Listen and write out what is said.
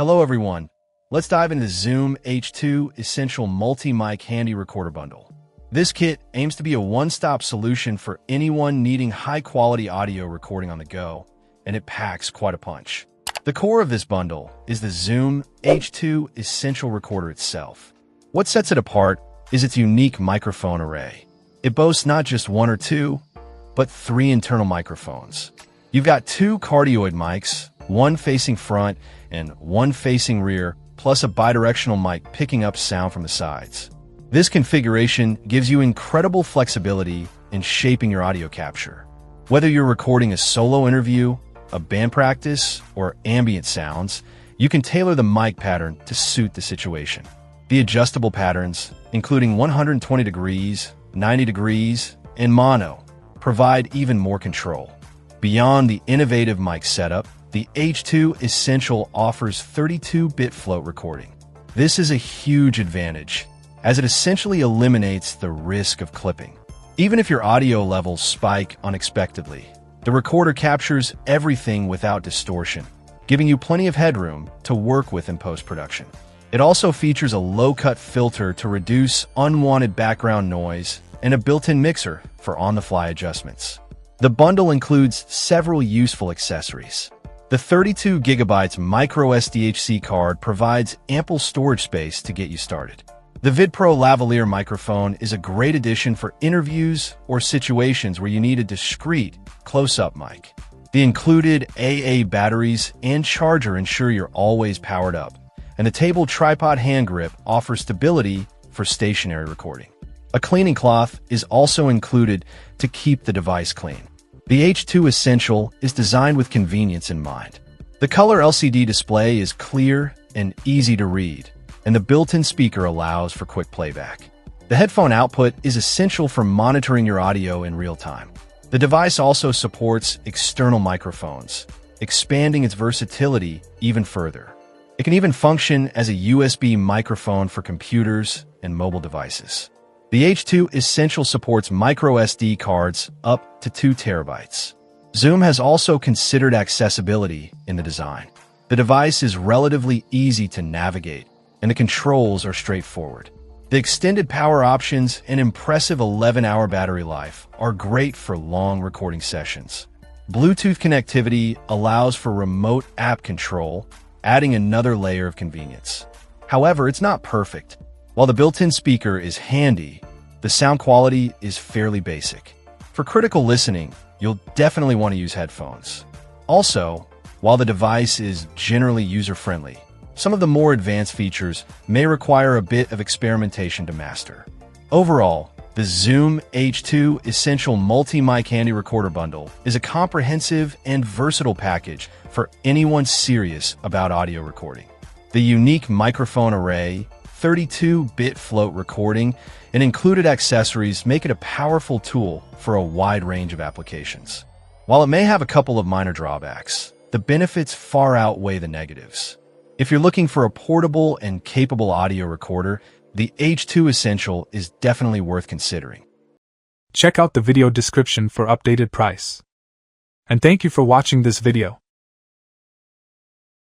Hello everyone. Let's dive into the Zoom H2 Essential Multi-Mic Handy Recorder Bundle. This kit aims to be a one-stop solution for anyone needing high-quality audio recording on the go, and it packs quite a punch. The core of this bundle is the Zoom H2 Essential Recorder itself. What sets it apart is its unique microphone array. It boasts not just one or two, but 3 internal microphones. You've got 2 cardioid mics, one facing front and one facing rear, plus a bidirectional mic picking up sound from the sides. This configuration gives you incredible flexibility in shaping your audio capture. Whether you're recording a solo interview, a band practice, or ambient sounds, you can tailor the mic pattern to suit the situation. The adjustable patterns, including 120 degrees, 90 degrees, and mono, provide even more control. Beyond the innovative mic setup, the H2 Essential offers 32-bit float recording. This is a huge advantage, as it essentially eliminates the risk of clipping. Even if your audio levels spike unexpectedly, the recorder captures everything without distortion, giving you plenty of headroom to work with in post-production. It also features a low-cut filter to reduce unwanted background noise and a built-in mixer for on-the-fly adjustments. The bundle includes several useful accessories. The 32GB micro SDHC card provides ample storage space to get you started. The VidPro lavalier microphone is a great addition for interviews or situations where you need a discreet, close-up mic. The included AA batteries and charger ensure you're always powered up, and the table tripod hand grip offers stability for stationary recording. A cleaning cloth is also included to keep the device clean. The H2 Essential is designed with convenience in mind. The color LCD display is clear and easy to read, and the built-in speaker allows for quick playback. The headphone output is essential for monitoring your audio in real time. The device also supports external microphones, expanding its versatility even further. It can even function as a USB microphone for computers and mobile devices. The H2 Essential supports micro SD cards up to 2 terabytes. Zoom has also considered accessibility in the design. The device is relatively easy to navigate, and the controls are straightforward. The extended power options and impressive 11-hour battery life are great for long recording sessions. Bluetooth connectivity allows for remote app control, adding another layer of convenience. However, it's not perfect. While the built-in speaker is handy, the sound quality is fairly basic. For critical listening, you'll definitely want to use headphones. Also, while the device is generally user-friendly, some of the more advanced features may require a bit of experimentation to master. Overall, the Zoom H2 Essential Multi-Mic Handy Recorder Bundle is a comprehensive and versatile package for anyone serious about audio recording. The unique microphone array, 32-bit float recording, and included accessories make it a powerful tool for a wide range of applications. While it may have a couple of minor drawbacks, the benefits far outweigh the negatives. If you're looking for a portable and capable audio recorder, the H2 Essential is definitely worth considering. Check out the video description for updated price. And thank you for watching this video.